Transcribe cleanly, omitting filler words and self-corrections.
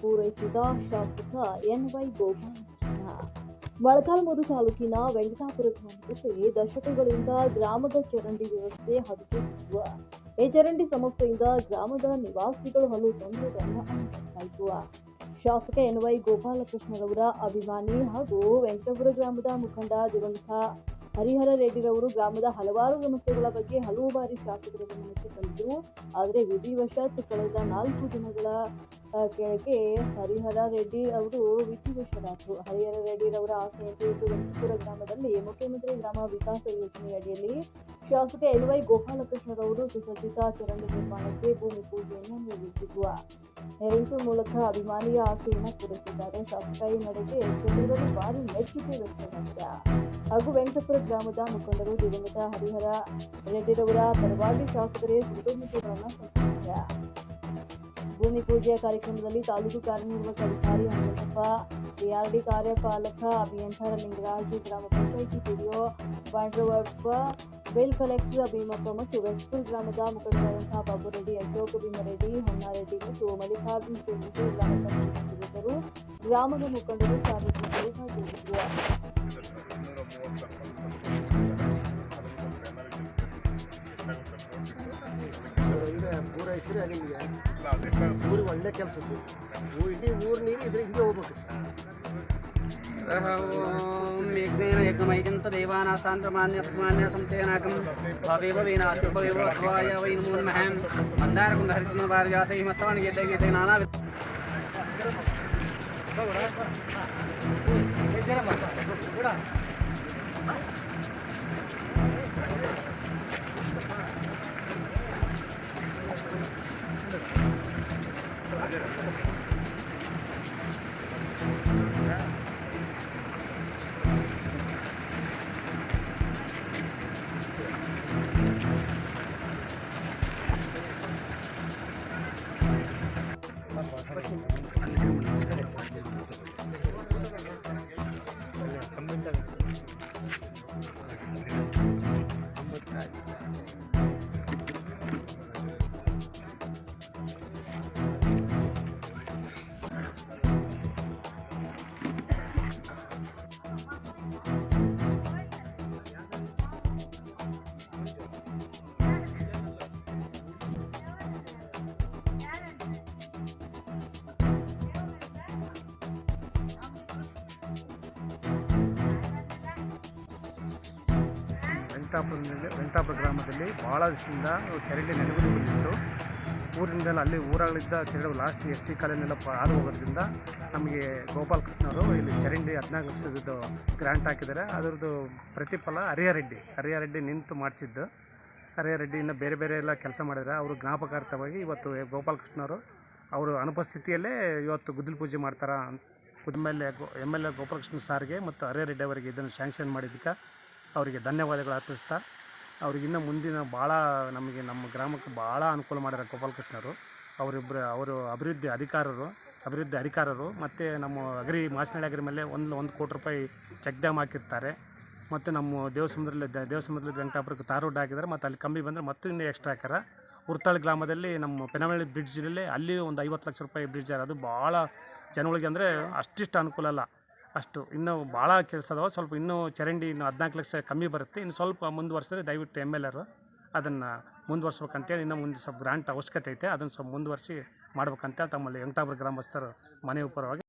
ಪೂರೈಸಿದ ಶಾಸಕ ಎನ್.ವೈ. ಗೋಪಾಲಕೃಷ್ಣ. ಮೊಳಕಾಲ್ಮೂರು ತಾಲೂಕಿನ ವೆಂಕಟಾಪುರ ಗ್ರಾಮದಲ್ಲಿ ದಶಕಗಳಿಂದ ಗ್ರಾಮದ ಚರಂಡಿ ವ್ಯವಸ್ಥೆ ಹದಗೆಟ್ಟಿರುವ ಈ ಚರಂಡಿ ಸಮಸ್ಯೆಯಿಂದ ಗ್ರಾಮದ ನಿವಾಸಿಗಳು ಹಲವು ತೊಂದರೆಗಳನ್ನು ಅನುಭವಿಸಲಾಯಿತು. ಶಾಸಕ ಎನ್.ವೈ. ಗೋಪಾಲಕೃಷ್ಣರವರ ಅಭಿಮಾನಿ ಹಾಗೂ ವೆಂಕಟಾಪುರ ಗ್ರಾಮದ ಮುಖಂಡ ದಿವಂಗತ ಹರಿಹರ ರೆಡ್ಡಿರವರು ಗ್ರಾಮದ ಹಲವಾರು ಸಮಸ್ಯೆಗಳ ಬಗ್ಗೆ ಹಲವು ಬಾರಿ ಶಾಸಕರ ಗಮನಕ್ಕೆ ತಂದಿದ್ದರು. ಆದರೆ ವಿಧಿವಶಾತ್ ಕಳೆದ 4 ದಿನಗಳ ಕೆಳಗೆ ಹರಿಹರ ರೆಡ್ಡಿ ಅವರು ವಿಧಿವಶರಾದರು. ಹರಿಹರ ರೆಡ್ಡಿರವರ ಆಸೆಯಂತೆ ಇಂದು ವೆಂಕಟಾಪುರ ಗ್ರಾಮದಲ್ಲಿ ಮುಖ್ಯಮಂತ್ರಿ ಗ್ರಾಮ ವಿಕಾಸ ಯೋಜನೆಯಡಿಯಲ್ಲಿ ಶಾಸಕ ಎನ್.ವೈ. ಗೋಪಾಲಕೃಷ್ಣರವರು ಸುಸಜ್ಜಿತ ಚರಂಡಿ ನಿರ್ಮಾಣಕ್ಕೆ ಭೂಮಿ ಪೂಜೆಯನ್ನು ನೆರವೇರಿಸಿದ್ರು. ನೆರವೇರಿಸುವ ಮೂಲಕ ಅಭಿಮಾನಿಯ ಆಸೆಯನ್ನು ಪೂರೈಸಿದ್ದಾರೆ. ಶಾಸಕ ಈ ನಡೆಗೆ ಕ್ಷೇತ್ರದಲ್ಲಿ ಭಾರಿ ಮೆಚ್ಚುಗೆ ವ್ಯಕ್ತವಾಗಿದೆ ಹಾಗೂ ವೆಂಕಟಾಪುರ ಗ್ರಾಮದ ಮುಖಂಡರು ದಿವಂಗತ ಹರಿಹರ ರೆಡ್ಡಿರವರ ಪರವಾಗಿ ಶಾಸಕರೇ ಕೃತಜ್ಞತೆಗಳನ್ನು ಸಲ್ಲಿಸಿದ್ದಾರೆ. ಭೂಮಿ ಪೂಜೆಯ ಕಾರ್ಯಕ್ರಮದಲ್ಲಿ ತಾಲೂಕು ಕಾರ್ಯನಿರ್ವಾಹಕ ಅಧಿಕಾರಿ ಹನುಮಂತಪ್ಪ, ಟಿಆರ್ಡಿ ಕಾರ್ಯಪಾಲಕ ಅಭಿಯಂತರ ಲಿಂಗರಾಜ್, ಗ್ರಾಮ panchayat PDO Pandravappa, bill collector Bheemappa ಮತ್ತು ವೆಸ್ಟ್ಪುರ್ ಗ್ರಾಮದ ಮುಖಂಡರಾದಂತಹ ಬಾಬುರೆಡ್ಡಿ, ಅಶೋಕ್ ಭೀಮರೆಡ್ಡಿ, ಹೊನ್ನಾರೆಡ್ಡಿ ಮತ್ತು ಮಲ್ಲಿಕಾರ್ಜುನ್ ಸೇರಿದಂತೆ ಗ್ರಾಮ ಪಂಚಾಯಿತಿ ಸದಸ್ಯರು, ಗ್ರಾಮದ ಮುಖಂಡರು, ಸಾರ್ವಜನಿಕರು ಭಾಗವಹಿಸಿದರು. ಪೂರೈಸಿದ್ರೆ ನಿಮಗೆ ಊರಿಗೆ ಒಳ್ಳೆ ಕೆಲಸ ಸರ್. ಇಡೀ ಊರು ನೀರು ಇದ್ರೆ ಹಿಂಗೆ ಹೋಗ್ಬೇಕು ಸರ್. ಮೇಘ್ನೇನ ಯಜ್ಞಮೈಜಂತ ದೇವಾನಾಸ್ತಾಂತ್ರಮಾನ್ಯ ಸಂತೇನಾಕಂ ಭವೇವ ವೇನಾಸ್ಪವೇವ ಅಸ್ವಾಯ ವೈ ನಮೋ ನಮಃ ಮಂದಾರಕುಂದ ಹರಿತನ ಪಾರಿಜಾತೈ ಮತ್ತವನ ಗೀತೆ ನಾನಾ ವೆಂಕಟಾಪುರ ಗ್ರಾಮದಲ್ಲಿ ಭಾಳ ದಿವಸದಿಂದ ಚರಂಡಿ ನೆಲಗುದಿ ಬಂದಿತ್ತು. ಊರಿನಿಂದೆಲ್ಲ ಅಲ್ಲಿ ಊರಾಗಳಿದ್ದ ಚರಂಡಿ ಲಾಸ್ಟ್ ST ಕಾಲೋನಿಯೆಲ್ಲ ಹಾದು ಹೋಗೋದ್ರಿಂದ ನಮಗೆ ಗೋಪಾಲಕೃಷ್ಣವರು ಇಲ್ಲಿ ಚರಂಡಿ 14 ಲಕ್ಷದ್ದು ಗ್ರಾಂಟ್ ಹಾಕಿದ್ದಾರೆ. ಅದರದ್ದು ಪ್ರತಿಫಲ ಹರಿಹರ ರೆಡ್ಡಿ ನಿಂತು ಮಾಡಿಸಿದ್ದು. ಹರಿಹರ ರೆಡ್ಡಿ ಇನ್ನು ಬೇರೆ ಬೇರೆ ಎಲ್ಲ ಕೆಲಸ ಮಾಡಿದ್ದಾರೆ. ಅವರು ಜ್ಞಾಪಕಾರ್ಥವಾಗಿ ಇವತ್ತು ಗೋಪಾಲಕೃಷ್ಣವರು ಅವರು ಅನುಪಸ್ಥಿತಿಯಲ್ಲೇ ಇವತ್ತು ಗುದ್ದಲಿ ಪೂಜೆ ಮಾಡ್ತಾರೆ. MLA ಗೋಪಾಲಕೃಷ್ಣ ಸಾರ್ಗೆ ಮತ್ತು ಹರಿಹರ ರೆಡ್ಡಿ ಅವರಿಗೆ ಇದನ್ನು ಸ್ಯಾಂಕ್ಷನ್ ಮಾಡಿದ್ದಕ್ಕೆ ಅವರಿಗೆ ಧನ್ಯವಾದಗಳು ಅರ್ಪಿಸ್ತಾ, ಅವ್ರಿಗೆ ಇನ್ನೂ ಮುಂದಿನ ಭಾಳ ನಮ್ಮ ಗ್ರಾಮಕ್ಕೆ ಭಾಳ ಅನುಕೂಲ ಮಾಡಿದ್ದಾರೆ ಗೋಪಾಲಕೃಷ್ಣರು. ಅವರು ಅಭಿವೃದ್ಧಿ ಅಧಿಕಾರರು ಮತ್ತು ನಮ್ಮ ಮಾಸನಹಳ್ಳಿ ಅಗ್ರಿ ಮೇಲೆ 1 ಕೋಟಿ ರೂಪಾಯಿ ಚೆಕ್ ಡ್ಯಾಮ್ ಹಾಕಿರ್ತಾರೆ. ಮತ್ತು ನಮ್ಮ ದೇವಸಮುದ್ರದಲ್ಲಿ ವೆಂಕಟಾಪುರಕ್ಕೆ ತಾರ್ ರೋಡ್ ಹಾಕಿದ್ದಾರೆ. ಮತ್ತು ಅಲ್ಲಿ ಕಂಬಿ ಬಂದರೆ ಮತ್ತು ಇನ್ನೂ ಎಕ್ಸ್ಟ್ರಾ ಹಾಕ್ಯಾರ. ಉರ್ತಾಳ್ ಗ್ರಾಮದಲ್ಲಿ ನಮ್ಮ ಪೆನಮಳ್ಳಿ ಬ್ರಿಡ್ಜಲ್ಲಿ ಅಲ್ಲಿ ಒಂದು 50 ಲಕ್ಷ ರೂಪಾಯಿ ಬ್ರಿಡ್ಜ್ ಅದು ಭಾಳ ಜನಗಳಿಗೆ ಅಂದರೆ ಅಷ್ಟಿಷ್ಟು ಅನುಕೂಲ ಅಲ್ಲ. ಅಷ್ಟು ಇನ್ನೂ ಭಾಳ ಕೆಲಸ ಅದಾವೆ. ಸ್ವಲ್ಪ ಇನ್ನೂ ಚರಂಡಿ ಇನ್ನೂ 14 ಲಕ್ಷ ಕಮ್ಮಿ ಬರುತ್ತೆ. ಇನ್ನು ಸ್ವಲ್ಪ ಮುಂದುವರ್ಸಿದ್ರೆ ದಯವಿಟ್ಟು MLA ಅದನ್ನು ಮುಂದುವರ್ಸ್ಬೇಕಂತೇಳಿ ಇನ್ನೂ ಮುಂದೆ ಸ್ವಲ್ಪ ಗ್ರಾಂಟ್ ಅವಶ್ಯಕತೆ ಐತೆ. ಅದನ್ನು ಸ್ವಲ್ಪ ಮುಂದುವರಿಸಿ ಮಾಡ್ಬೇಕಂತೇಳಿ ತಮ್ಮಲ್ಲಿ ವೆಂಕಟಾಪುರ ಗ್ರಾಮಸ್ಥರು ಮನವಿ ಪರವಾಗಿ